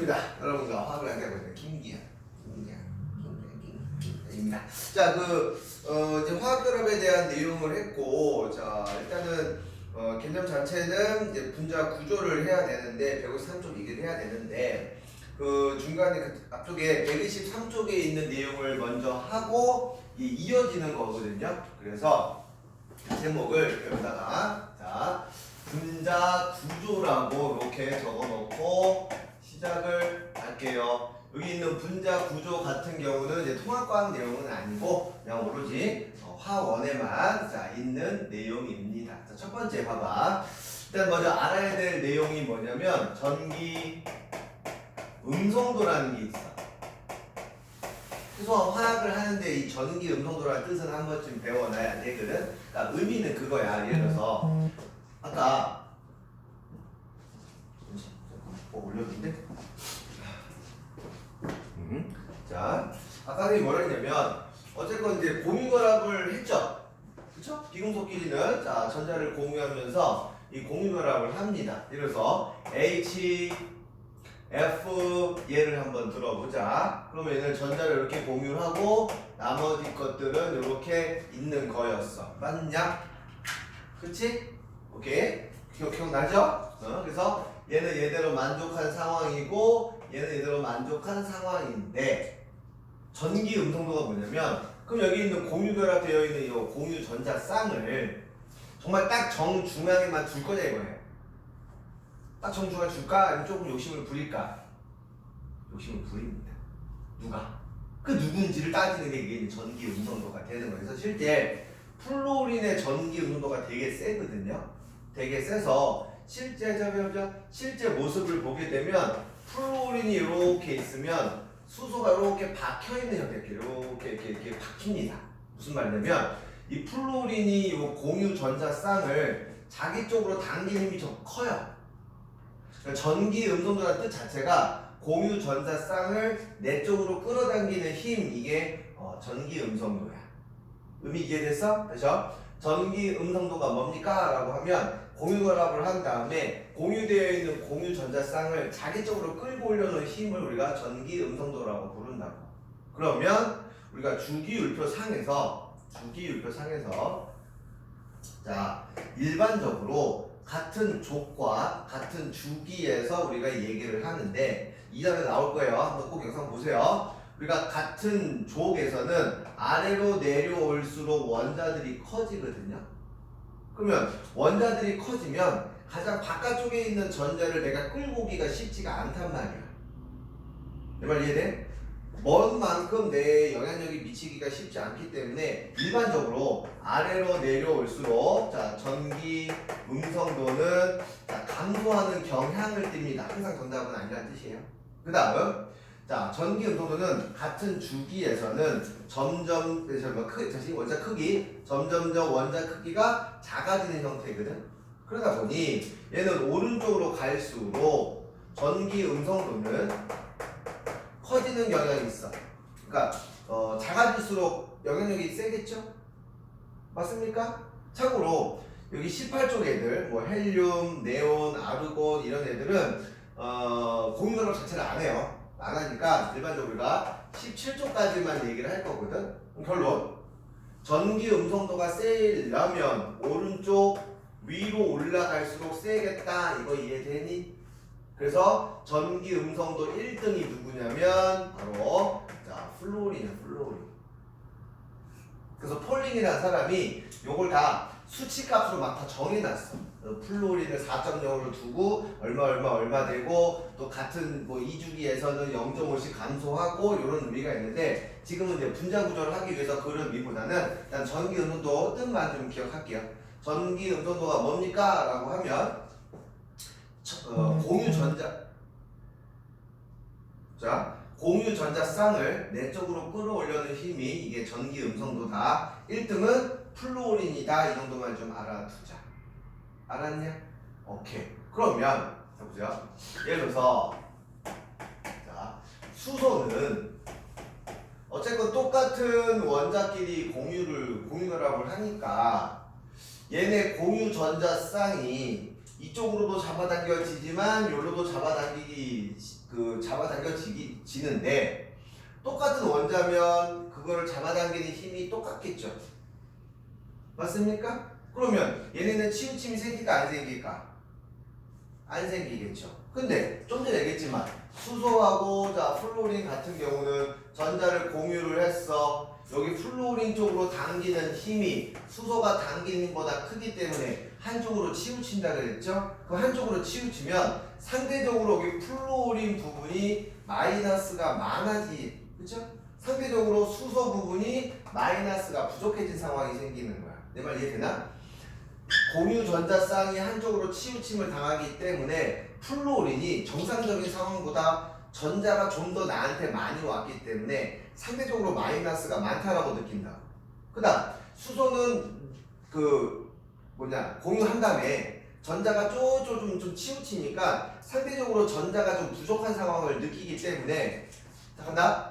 반갑습니다. 여러분과 화학을 하게 되는 김기현입니다. 자, 이제 화학결합에 대한 내용을 했고, 자, 일단은 개념 자체는 이제 분자 구조를 해야 되는데 153쪽 얘기를 해야 되는데 그 중간에 그 앞쪽에 123쪽에 있는 내용을 먼저 하고 이어지는 거거든요. 그래서 제목을 여기다가 자 분자 구조라고 이렇게 적어놓고 시작을 할게요. 여기 있는 분자 구조 같은 경우는 이제 통합과학 내용은 아니고 그냥 오로지 화원에만 자 있는 내용입니다. 자, 첫 번째 봐봐. 일단 먼저 알아야 될 내용이 뭐냐면 전기 음성도라는 게 있어. 그래서 화학을 하는데 이 전기 음성도라는 뜻은 한 번쯤 배워놔야 되거든. 그러니까 의미는 그거야. 예를 들어서 아까 올렸는데 자 아까 뭐라 했냐면 어쨌건 이제 공유결합을 했죠. 그쵸? 비금속끼리는 자 전자를 공유하면서 이 공유결합을 합니다. 그래서 H F 얘를 한번 들어보자. 그러면 얘는 전자를 이렇게 공유하고 나머지 것들은 이렇게 있는 거였어. 맞냐? 그치? 오케이. 기억나죠? 그래서 얘는 얘대로 만족한 상황이고 얘는 얘대로 만족한 상황인데 전기 음성도가 뭐냐면 그럼 여기 있는 공유결합되어 있는 이 공유 전자 쌍을 정말 딱 정중앙에만 둘 거냐 이거예요. 딱 정중앙에 줄까? 아니면 조금 욕심을 부릴까? 욕심을 부립니다. 누가? 그 누군지를 따지는 게 이게 전기 음성도가 되는 거예요. 그래서 실제 플로린의 전기 음성도가 되게 세거든요. 되게 세서 실제 모습을 보게 되면 플로린이 이렇게 있으면 수소가 이렇게 박혀 있는 형태, 이렇게 박힙니다. 무슨 말이냐면 이 플로린이 이 공유 전자 쌍을 자기 쪽으로 당기는 힘이 좀 커요. 그러니까 전기 음성도라는 뜻 자체가 공유 전자 쌍을 내 쪽으로 끌어당기는 힘, 이게 전기 음성도야. 의미 이해됐어? 그렇죠? 전기 음성도가 뭡니까? 라고 하면 공유결합을 한 다음에 공유되어 있는 공유 전자 쌍을 자기 쪽으로 끌고 올려놓은 힘을 우리가 전기 음성도라고 부른다고. 그러면 우리가 주기율표상에서 자 일반적으로 같은 족과 같은 주기에서 우리가 얘기를 하는데 이 단에 나올 거예요. 한번 꼭 영상 보세요. 우리가 같은 족에서는 아래로 내려올수록 원자들이 커지거든요. 그러면 원자들이 커지면 가장 바깥쪽에 있는 전자를 내가 끌고 오기가 쉽지가 않단 말이야. 내 말 이해돼? 먼 만큼 내 영향력이 미치기가 쉽지 않기 때문에 일반적으로 아래로 내려올수록 자 전기 음성도는 자, 감소하는 경향을 띱니다. 항상 정답은 아니라는 뜻이에요. 그 다음 자 전기 음성도는 같은 주기에서는 점점 원자 크기 점점점 원자 크기가 작아지는 형태거든. 그러다 보니 얘는 오른쪽으로 갈수록 전기 음성도는 커지는 경향이 있어. 그러니까 작아질수록 영향력이 세겠죠? 맞습니까? 참고로 여기 18쪽 애들 뭐 헬륨, 네온, 아르곤 이런 애들은 공유결합 자체를 안 해요. 안 하니까 일반적으로 우리가 17쪽까지만 얘기를 할 거거든. 결론 전기 음성도가 세려면 오른쪽 위로 올라갈수록 세겠다. 이거 이해되니? 그래서 전기 음성도 1등이 누구냐면 바로 자 플로린이야. 플로린. 그래서 폴링이라는 사람이 요걸 다 수치값으로 막 다 정해놨어. 플로린을 4.0으로 두고 얼마 되고 또 같은 뭐 2주기에서는 0.5씩 감소하고 이런 의미가 있는데 지금은 이제 분자 구조를 하기 위해서 그런 의미보다는 일단 전기 음성도 뜻만 좀 기억할게요. 전기 음성도가 뭡니까? 라고 하면 공유 전자 쌍을 내 쪽으로 끌어올려는 힘이 이게 전기 음성도다. 1등은 플로린이다. 이 정도만 좀 알아두자. 알았냐? 오케이. 그러면 자 보세요. 예를 들어서 자 수소는 어쨌건 똑같은 원자끼리 공유결합을 하니까 얘네 공유 전자 쌍이 이쪽으로도 잡아당겨지지만 여기로도 잡아당기기 잡아당겨지는데 똑같은 원자면 그거를 잡아당기는 힘이 똑같겠죠. 맞습니까? 그러면 얘네는 치우침이 생길까 안 생길까? 안 생기겠죠. 근데 좀 전에 얘기했지만 수소하고 자 플로린 같은 경우는 전자를 공유를 했어. 여기 플로린 쪽으로 당기는 힘이 수소가 당기는 힘보다 크기 때문에 한쪽으로 치우친다 그랬죠? 그 한쪽으로 치우치면 상대적으로 여기 플로린 부분이 마이너스가 많아지, 그쵸? 상대적으로 수소 부분이 마이너스가 부족해진 상황이 생기는 거야. 내 말 이해되나? 공유 전자 쌍이 한쪽으로 치우침을 당하기 때문에 플로린이 정상적인 상황보다 전자가 좀 더 나한테 많이 왔기 때문에 상대적으로 마이너스가 많다라고 느낀다. 그 다음 수소는 공유한 다음에 전자가 좀 치우치니까 상대적으로 전자가 좀 부족한 상황을 느끼기 때문에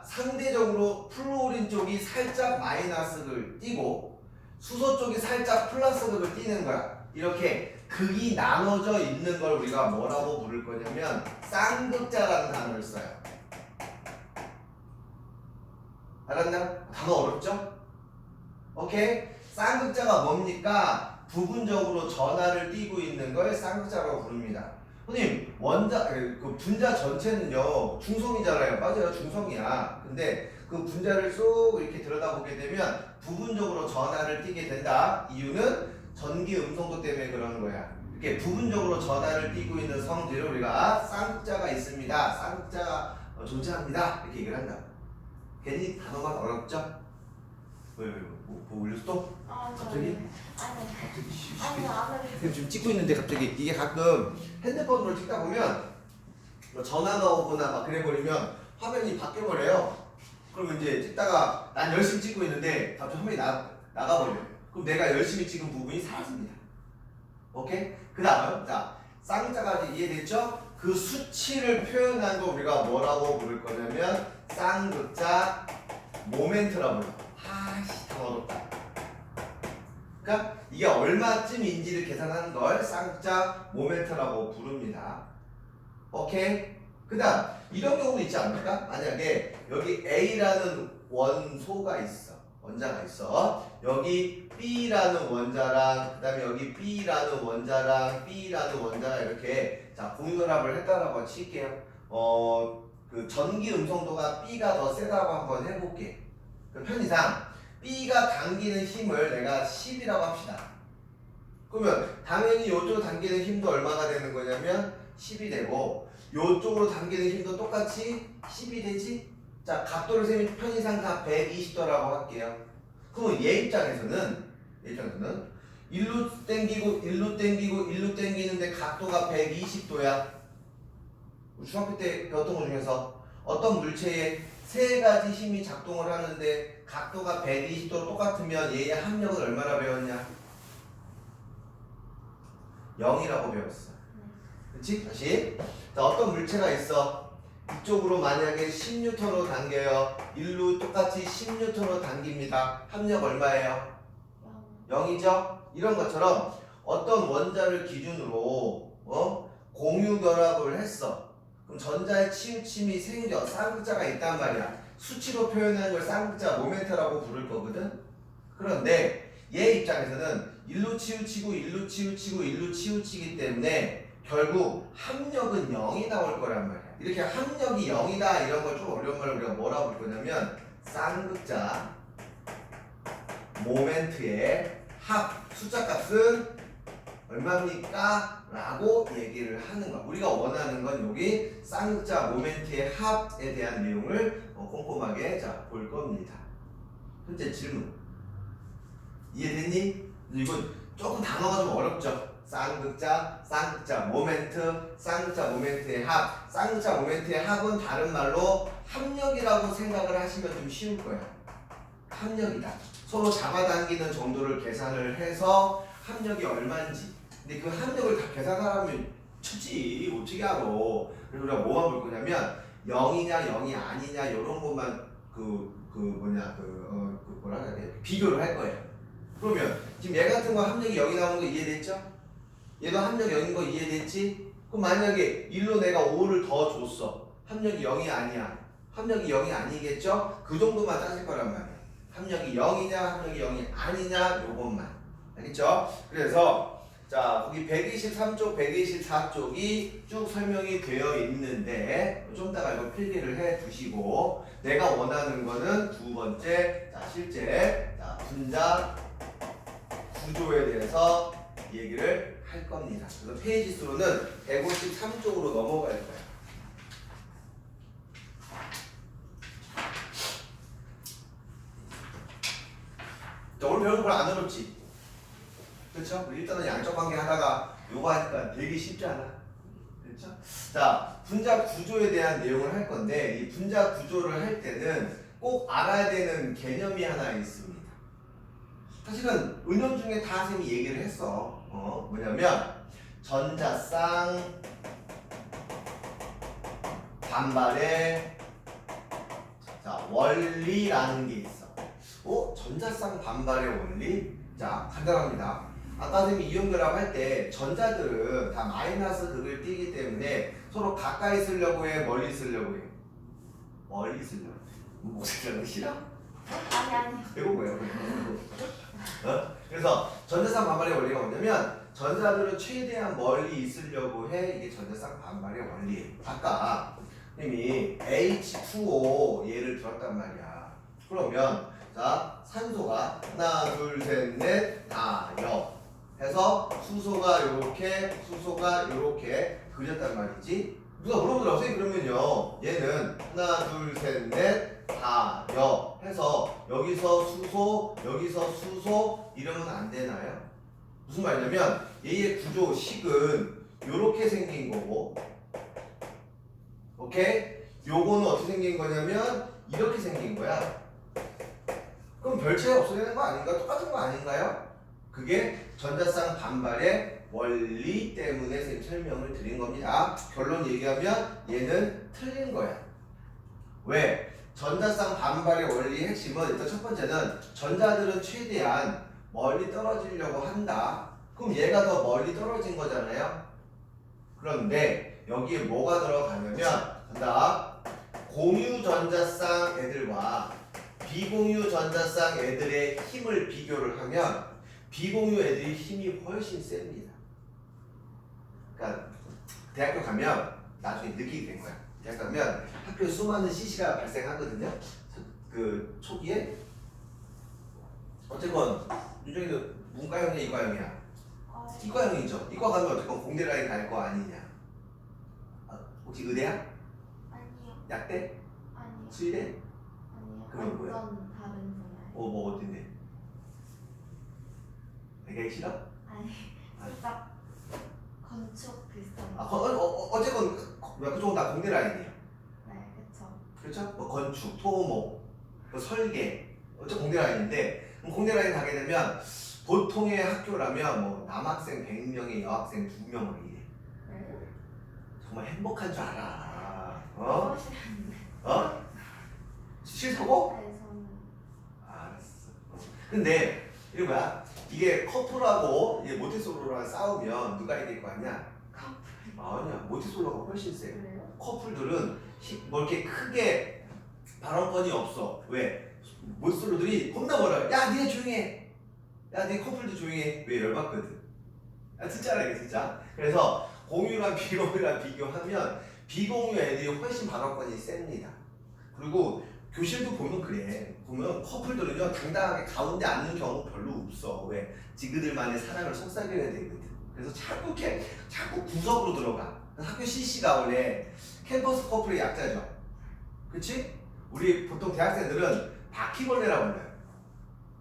상대적으로 플로린 쪽이 살짝 마이너스를 띄고 수소 쪽이 살짝 플러스극을 띄는 거야. 이렇게 극이 나눠져 있는 걸 우리가 뭐라고 부를 거냐면 쌍극자라는 단어를 써요. 알았나? 단어 어렵죠? 오케이? 쌍극자가 뭡니까? 부분적으로 전하를 띄고 있는 걸 쌍극자라고 부릅니다. 선생님, 분자 전체는요 중성이잖아요. 맞아요, 중성이야. 근데 그 분자를 쏙 이렇게 들여다보게 되면 부분적으로 전하를 띠게 된다. 이유는 전기 음성도 때문에 그러는 거야. 이렇게 부분적으로 전하를 띠고 있는 성질을 우리가 쌍극자가 있습니다. 쌍극자가 존재합니다. 이렇게 얘기를 한다. 괜히 단어가 어렵죠? 뭐 올렸어 또? 갑자기? 갑자기 지금 찍고 있는데 갑자기 이게 가끔 핸드폰으로 찍다 보면 전화가 오거나 막 그래버리면 화면이 바뀌어버려요. 그러면 이제 찍다가 난 열심히 찍고 있는데 갑자기 화면이 나가버려요. 그럼 내가 열심히 찍은 부분이 사라집니다. 오케이? 그 다음 자 쌍극자까지 이해됐죠? 그 수치를 표현한 거 우리가 뭐라고 부를 거냐면 쌍극자 모멘트라고 불러. 아씨 다 어렵다. 그러니까 이게 얼마쯤인지를 계산하는 걸 쌍극자 모멘트라고 부릅니다. 오케이? 그 다음 이런 경우도 있지 않을까? 만약에 여기 A라는 원소가 있어. 원자가 있어. 여기 B라는 원자랑 그 다음에 여기 B라는 원자랑 B라는 원자가 이렇게 자 공유결합을 했다라고 칠게요. 그 전기 음성도가 B가 더 세다고 한번 해볼게. 그 편의상 B가 당기는 힘을 내가 10이라고 합시다. 그러면 당연히 이쪽으로 당기는 힘도 얼마나 되는 거냐면 10이 되고 이쪽으로 당기는 힘도 똑같이 10이 되지? 자 각도를 세면 편의상 다 120도라고 할게요. 그러면 얘 입장에서는 일로 당기고 일로 당기고 일로 당기는데 각도가 120도야. 우리 중학교 때 배웠던 것 중에서 어떤 물체에 세 가지 힘이 작동을 하는데 각도가 120도로 똑같으면 얘의 합력은 얼마나 배웠냐? 0이라고 배웠어. 그치? 다시. 자, 어떤 물체가 있어. 이쪽으로 만약에 10N으로 당겨요. 일로 똑같이 10N으로 당깁니다. 합력 얼마예요? 0이죠? 이런 것처럼 어떤 원자를 기준으로 공유 결합을 했어. 그럼 전자의 치우침이 생겨 쌍극자가 있단 말이야. 수치로 표현하는 걸 쌍극자 모멘트라고 부를 거거든. 그런데 얘 입장에서는 일로 치우치고 일로 치우치고 일로 치우치기 때문에 결국 합력은 0이 나올 거란 말이야. 이렇게 합력이 0이다 이런 걸 좀 어려운 말을 우리가 뭐라고 부를 거냐면 쌍극자 모멘트의 합 숫자 값은 얼마입니까? 라고 얘기를 하는 거야. 우리가 원하는 건 여기 쌍극자 모멘트의 합에 대한 내용을 꼼꼼하게 볼 겁니다. 현재 질문 이해됐니? 이건 조금 단어가 좀 어렵죠? 쌍극자 모멘트, 쌍극자 모멘트의 합. 쌍극자 모멘트의 합은 다른 말로 합력이라고 생각을 하시면 좀 쉬울 거예요. 합력이다. 서로 잡아당기는 정도를 계산을 해서 합력이 얼마인지. 근데 그 합력을 다 계산하려면 춥지 어떻게 알아. 그래서 우리가 뭐만 볼 거냐면 0이냐 0이 아니냐 이런 것만 뭐라 해야 돼? 비교를 할 거예요. 그러면 지금 얘 같은 거 합력이 0이 나오는 거 이해됐죠? 얘도 합력 0인 거 이해됐지? 그럼 만약에 1로 내가 5를 더 줬어. 합력이 0이 아니야. 합력이 0이 아니겠죠? 그 정도만 따질 거란 말이야. 합력이 0이냐 합력이 0이 아니냐 요것만. 알겠죠? 그래서 자 거기 123쪽 124쪽이 쭉 설명이 되어 있는데 좀 이따가 이거 필기를 해 두시고 내가 원하는 거는 두 번째 자 실제 자 분자 구조에 대해서 얘기를 할 겁니다. 그래서 페이지 수로는 153쪽으로 넘어갈 거예요. 자, 오늘 배우는 걸 안 어렵지? 그렇죠? 일단은 양적 관계 하다가 요거 하니까 되게 쉽지 않아. 그렇죠? 자, 분자 구조에 대한 내용을 할 건데 이 분자 구조를 할 때는 꼭 알아야 되는 개념이 하나 있습니다. 사실은 은연 중에 다 선생님이 얘기를 했어. 뭐냐면 전자쌍 반발의 자, 원리라는 게 있어. 전자쌍 반발의 원리? 자, 간단합니다. 아까 선생님이 이온결합 할 때 전자들은 다 마이너스 극을 띠기 때문에 서로 가까이 쓰려고 해, 멀리 쓰려고 해? 멀리 쓰려고 해. 목소리가 싫어? 아니. 이거 뭐야? 그래서 전자쌍 반발의 원리가 뭐냐면 전자들은 최대한 멀리 있으려고 해. 이게 전자쌍 반발의 원리예요. 아까 선생님이 H2O 예를 들었단 말이야. 그러면 자 산소가 하나 둘 셋 넷 다여 해서 수소가 요렇게 그렸단 말이지. 누가 물어보더라고. 선생님 그러면요 얘는 하나 둘 셋 넷 다여 해서 여기서 수소 이러면 안 되나요? 무슨 말이냐면 얘의 구조식은 요렇게 생긴 거고 오케이? 요거는 어떻게 생긴 거냐면 이렇게 생긴 거야. 그럼 별 차이 없어야 되는 거 아닌가? 똑같은 거 아닌가요? 그게 전자쌍 반발의 원리 때문에 선생님 설명을 드린 겁니다. 결론 얘기하면 얘는 틀린 거야. 왜? 전자쌍 반발의 원리의 핵심은 일단 첫 번째는 전자들은 최대한 멀리 떨어지려고 한다. 그럼 얘가 더 멀리 떨어진 거잖아요. 그런데 여기에 뭐가 들어가냐면 간다. 공유 전자쌍 애들과 비공유 전자쌍 애들의 힘을 비교를 하면 비공유 애들이 힘이 훨씬 셉니다. 그러니까 대학교 가면 나중에 느끼게 된 거야. 대학 가면 학교에 수많은 CC가 발생하거든요. 그 초기에 어쨌건 윤정이도 문과형이야 이과형이야? 이과형이죠. 이과 가면 어쨌건 공대 라인 갈 거 아니냐? 혹시 의대야? 아니요. 약대? 아니요. 수의대? 아니요. 그건 뭐야? 완전 다른 분야예요. 뭐 어딘데? 되게 싫어? 아니, 살짝 건축 비슷한. 어쨌건 그쪽은 다 공대 라인이에요. 네, 그쵸. 그렇죠? 뭐 건축, 토목, 뭐 설계, 어쨌든 공대 라인인데 그럼 공대 라인 가게 되면 보통의 학교라면 뭐 남학생 100명에 여학생 2명을 이래. 네? 정말 행복한 줄 알아. 싫은데. 싫다고? 네, 저는. 알았어. 근데 이거 뭐야? 이게 커플하고 이게 모태솔로랑 싸우면 누가 이길 거 아니야? 커플. 아니야. 모태솔로가 훨씬 세. 그래요? 커플들은 뭐 이렇게 크게 발언권이 없어. 왜? 모태솔로들이 겁나 뭐라. 야, 니네 조용히 해. 야, 니 커플도 조용히 해. 왜? 열받거든. 아, 진짜라 이게 진짜. 그래서 공유랑 비공유랑 비교하면 비공유 애들이 훨씬 발언권이 셉니다. 그리고 교실도 보면 그래. 보면 커플들은요 당당하게 가운데 앉는 경우 별로 없어. 왜? 지그들만의 사랑을 속삭여야 되거든. 그래서 자꾸 구석으로 들어가. 학교 CC가 원래 캠퍼스 커플의 약자죠. 그치? 우리 보통 대학생들은 바퀴벌레라고 불러요.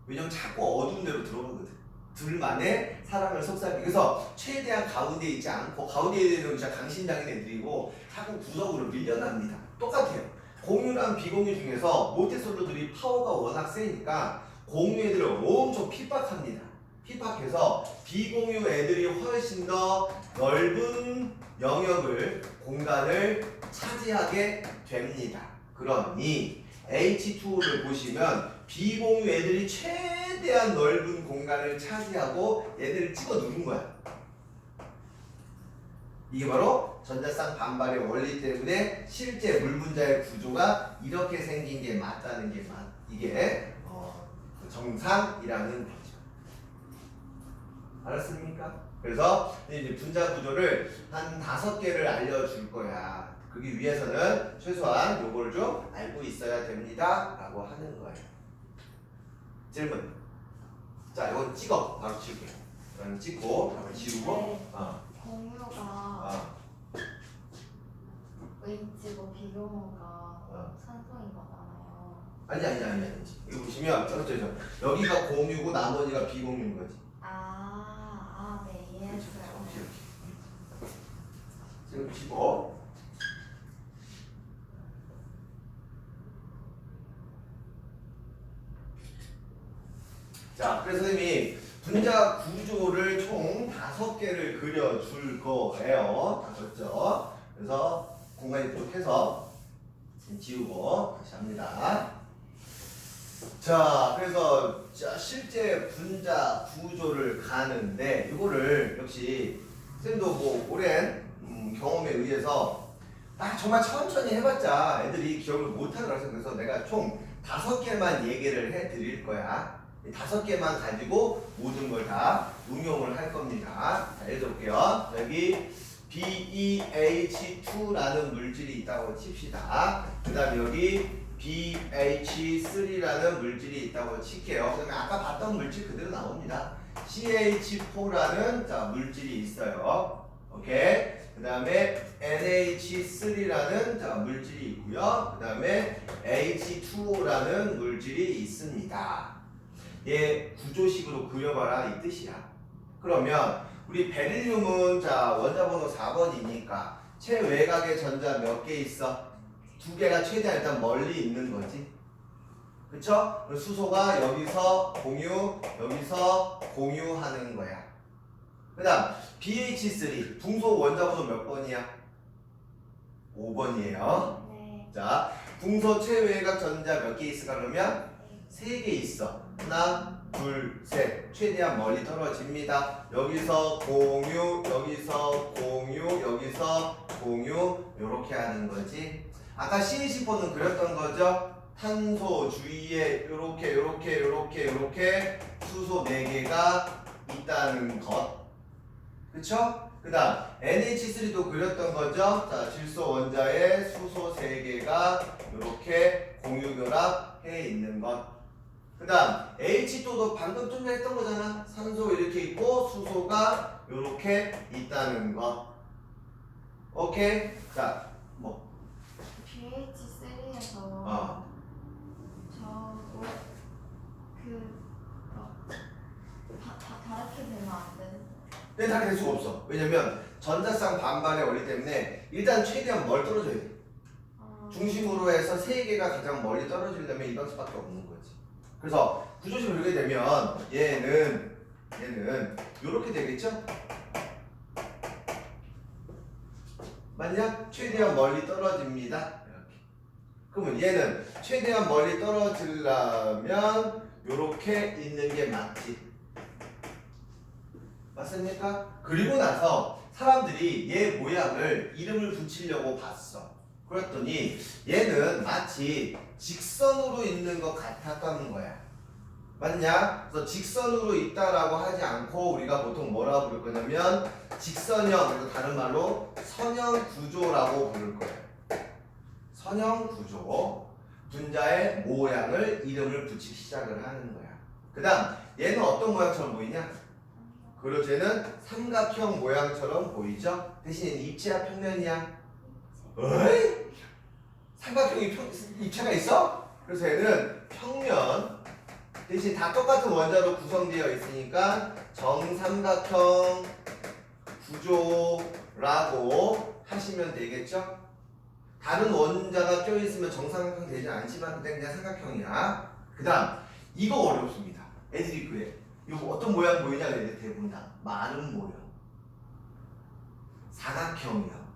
왜냐면 자꾸 어두운 데로 들어가거든. 둘만의 사랑을 속삭이기. 그래서 최대한 가운데에 있지 않고 가운데에 있는 진짜 강심장인 애들이고 자꾸 구석으로 밀려납니다. 똑같아요. 공유랑 비공유 중에서 모태솔로들이 파워가 워낙 세니까 공유 애들을 엄청 핍박합니다. 핍박해서 비공유 애들이 훨씬 더 넓은 영역을 공간을 차지하게 됩니다. 그러니 H2O를 보시면 비공유 애들이 최대한 넓은 공간을 차지하고 얘들을 찍어 누른 거야. 이게 바로 전자쌍 반발의 원리 때문에 실제 물 분자의 구조가 이렇게 생긴 게 맞다는 게 이게 정상이라는 거죠. 알았습니까? 그래서 이제 분자 구조를 한 5개를 알려줄 거야. 그러기 위해서는 최소한 요걸 좀 알고 있어야 됩니다. 라고 하는 거예요. 질문. 자, 이건 찍어. 바로 지울게요. 이건 찍고, 바로 지우고. 네. 어. 공유가 H고 비공유가 산소인 거잖아요. 아니. 이거 보시면, 여기가 공유고 나머지가 비공유인 거지. 네, 이해했어요. 지금 치고. 자, 그래서 선생님이 분자 구조를 총 5개를 그려줄 거예요. 다 그렸죠? 그래서 공간이 부족해서 지우고 다시 합니다. 자, 그래서 실제 분자 구조를 가는데 이거를 역시 쌤도 뭐 오랜 경험에 의해서 정말 천천히 해봤자 애들이 기억을 못하더라고요. 그래서 내가 총 5개만 얘기를 해드릴 거야. 5개만 가지고 모든 걸 다 응용을 할 겁니다. 자, 예를 들어볼게요. 여기 BeH2라는 물질이 있다고 칩시다. 그 다음에 여기 BH3라는 물질이 있다고 칠게요. 그 다음에 아까 봤던 물질 그대로 나옵니다. CH4라는 물질이 있어요. 오케이. 그 다음에 NH3라는 물질이 있고요. 그 다음에 H2O라는 물질이 있습니다. 얘 구조식으로 그려봐라 이 뜻이야. 그러면 우리 베릴륨은 원자 번호 4번이니까 최외곽의 전자 몇 개 있어? 2개가 최대한 일단 멀리 있는 거지. 그쵸? 수소가 여기서 공유, 여기서 공유하는 거야. 그 다음 BH3 붕소 원자 번호 몇 번이야? 5번이에요. 네. 자, 붕소 최외곽 전자 몇 개 있을까 그러면? 3개 있어. 하나, 둘, 셋. 최대한 멀리 떨어집니다. 여기서 공유, 여기서 공유, 여기서 공유. 요렇게 하는 거지. 아까 CH4는 그렸던 거죠? 탄소 주위에 요렇게 수소 4개가 있다는 것. 그쵸? 그 다음 NH3도 그렸던 거죠? 질소 원자에 수소 3개가 요렇게 공유결합해 있는 것. 그 다음 H2도 방금 좀 했던 거잖아. 산소 이렇게 있고 수소가 요렇게 있다는 거. 오케이? 자, 뭐? BH3에서 다르게 되면 안 되는? 근데 다 될 수가 없어. 왜냐면 전자쌍 반발의 원리 때문에 일단 최대한 멀리 떨어져야 돼. 중심으로 해서 3개가 가장 멀리 떨어지려면 이런 수밖에 없는 거지. 그래서 구조식을 그리게 되면 얘는 요렇게 되겠죠? 맞냐? 최대한 멀리 떨어집니다. 이렇게. 그러면 얘는 최대한 멀리 떨어지려면 요렇게 있는 게 맞지. 맞습니까? 그리고 나서 사람들이 얘 모양을 이름을 붙이려고 봤어. 그랬더니 얘는 마치 직선으로 있는 것 같았다는 거야. 맞냐? 그래서 직선으로 있다라고 하지 않고 우리가 보통 뭐라고 부를 거냐면 직선형, 그리고 다른 말로 선형 구조라고 부를 거예요. 선형 구조. 분자의 모양을 이름을 붙이기 시작을 하는 거야. 그 다음 얘는 어떤 모양처럼 보이냐? 그리고 얘는 삼각형 모양처럼 보이죠? 대신 얘는 입체야 평면이야? 어이? 삼각형이 입체가 있어? 그래서 얘는 평면 대신 다 똑같은 원자로 구성되어 있으니까 정삼각형 구조라고 하시면 되겠죠? 다른 원자가 껴있으면 정삼각형 되지 않지만 그냥 삼각형이야. 그 다음 이거 어렵습니다. 애들이 그래. 이거 어떤 모양 보이냐 그래. 대부분 다 마른 모양. 사각형이야.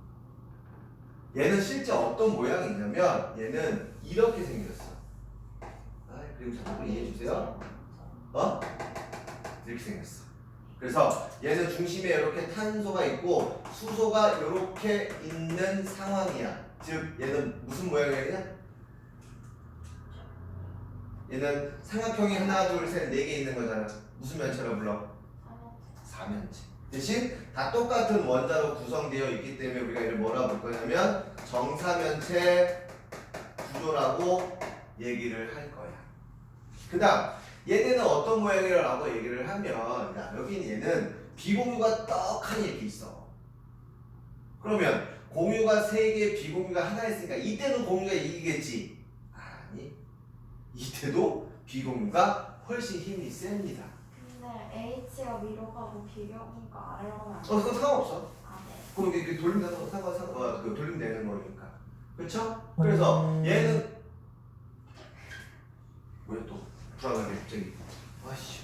얘는 실제 어떤 모양이냐면 얘는 이렇게 생겼어. 그리고 자꾸 이해해 주세요. 이렇게 생겼어. 그래서 얘는 중심에 이렇게 탄소가 있고 수소가 이렇게 있는 상황이야. 즉 얘는 무슨 모양이야? 얘는 삼각형이 하나, 둘, 셋, 네 개 있는 거잖아. 무슨 면체라고 불러? 사면체. 대신 다 똑같은 원자로 구성되어 있기 때문에 우리가 이를 뭐라고 볼 거냐면 정사면체 구조라고 얘기를 할 거야. 그 다음 얘네는 어떤 모양이라고 얘기를 하면 여기 얘는 비공유가 떡하니 이렇게 있어. 그러면 공유가 3개, 비공유가 하나 있으니까 이때는 공유가 이기겠지? 아니, 이때도 비공유가 훨씬 힘이 셉니다. 근데 H가 위로 가고 비교니까 아래로 가면 안 돼. 그건 상관없어. 아, 네. 그럼 이렇게 돌리면 돌리면 되는 거니까. 그렇죠? 그래서 얘는 뭐야 또 불안하게 갑자기. 아씨,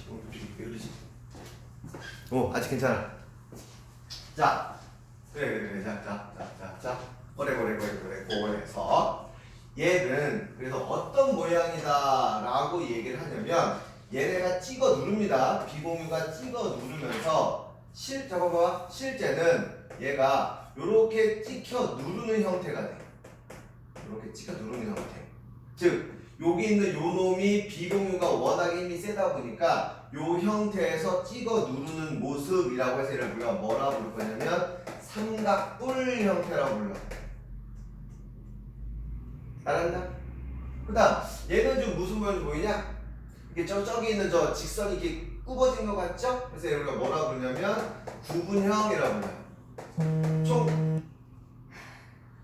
왜 그러지? 아직 괜찮아. 자, 그래. 자. 고래서 얘는 그래서 어떤 모양이다라고 얘기를 하냐면 얘네가 찍어 누릅니다. 비공유가 찍어 누르면서 실제는 얘가 요렇게 찍혀 누르는 형태가 돼. 요렇게 찍혀 누르는 형태. 즉 여기 있는 요 놈이 비공유가 워낙에 힘이 세다 보니까 요 형태에서 찍어 누르는 모습이라고 해서 얘를 우리가 뭐라고 부를 거냐면 삼각뿔 형태라고 불러. 알았나? 그 다음 얘는 좀 무슨 모양이 보이냐? 이게 저기 있는 저 직선이 이렇게 굽어진 것 같죠? 그래서 얘를 우리가 뭐라고 부르냐면 구분형이라고 불러요.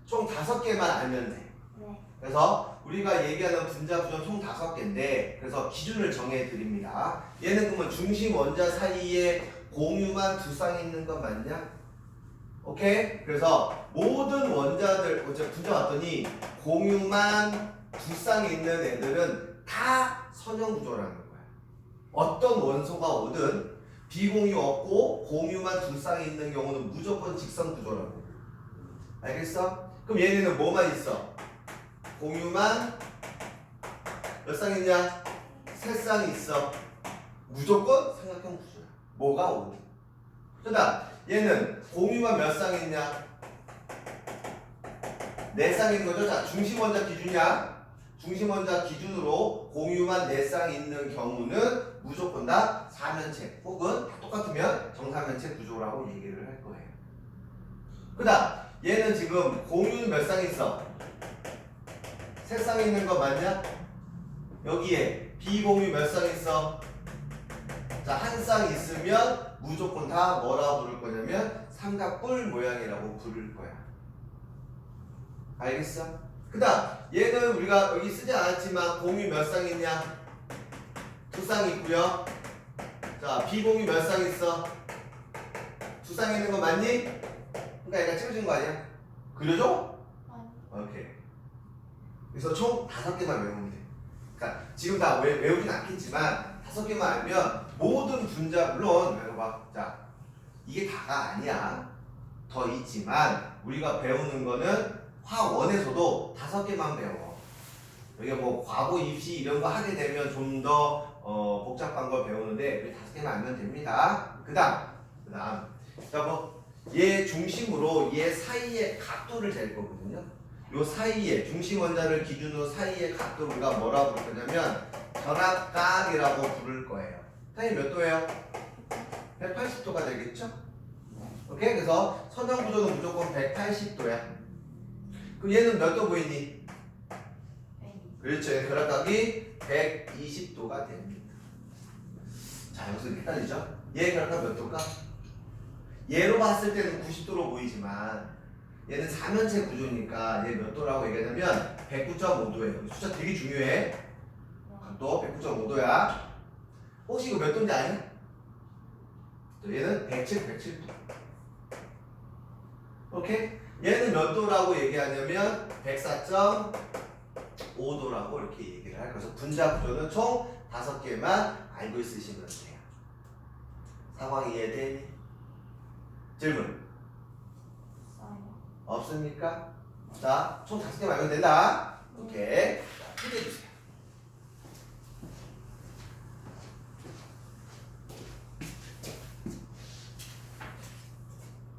총 5개만 알면 돼. 네. 그래서 우리가 얘기하는 분자 구조는 총 5개인데 그래서 기준을 정해 드립니다. 얘는 그러면 중심 원자 사이에 공유만 두 쌍 있는 건 맞냐? 오케이? 그래서 모든 원자들 어제 분자 봤더니 공유만 두 쌍 있는 애들은 다 선형 구조라는 거야. 어떤 원소가 오든 비공유 없고 공유만 두 쌍 있는 경우는 무조건 직선 구조라고. 알겠어? 그럼 얘네는 뭐만 있어? 공유만 몇 쌍 있냐? 3쌍이 있어. 무조건 삼각형 구조야. 뭐가 오든. 그다음 얘는 공유만 몇 쌍 있냐? 4쌍인 거죠. 자, 중심 원자 기준이야. 중심 원자 기준으로 공유만 4쌍 있는 경우는 무조건 다 사면체 혹은 다 똑같으면 정사면체 구조라고 얘기를 할 거예요. 그다음 얘는 지금 공유는 몇 쌍 있어? 3쌍 있는 거 맞냐? 여기에 비공유 몇 쌍 있어? 자, 한 쌍 있으면 무조건 다 뭐라고 부를 거냐면 삼각뿔 모양이라고 부를 거야. 알겠어? 그 다음 얘는 우리가 여기 쓰지 않았지만 공유 몇 쌍 있냐? 2쌍 있고요. 자, 비공유 몇 쌍 있어? 2쌍 있는 거 맞니? 그러니까 얘가 찍어진 거 아니야? 그려줘? 아니. 오케이. 그래서 총 5개만 외우면 돼. 그러니까 지금 다 외우진 않겠지만 5개만 알면 모든 분자 물론 외워봐. 자, 이게 다가 아니야. 더 있지만 우리가 배우는 거는 화원에서도 5개만 배워. 여기 뭐 과거 입시 이런 거 하게 되면 좀 더 복잡한 걸 배우는데 우리 5개만 알면 됩니다. 그다음 얘 중심으로 얘 사이의 각도를 잴 거거든요. 요 사이에 중심 원자를 기준으로 사이의 각도 우리가 뭐라고 부를 거냐면 견압각이라고 부를 거예요. 타임 몇 도예요? 180도가 되겠죠? 오케이? 그래서 선형 구조는 무조건 180도야. 그럼 얘는 몇 도 보이니? 그렇죠. 결합각이 120도가 됩니다. 자, 여기서 헷갈리죠? 얘 결합각 몇 도일까? 얘로 봤을 때는 90도로 보이지만 얘는 사면체 구조니까 얘 몇 도라고 얘기하냐면 109.5도예요. 숫자 되게 중요해. 각도 109.5도야. 혹시 이거 몇 도인지 아니? 얘는 107도. 오케이? 얘는 몇 도라고 얘기하냐면 104.5도라고 이렇게 얘기를 할 거예요. 그래서 분자 구조는 총 5개만 알고 있으시면 돼요. 상황 이해되니? 질문? 없습니까? 자, 총 5개만 알면 된다. 오케이. 자, 크게 해주세요.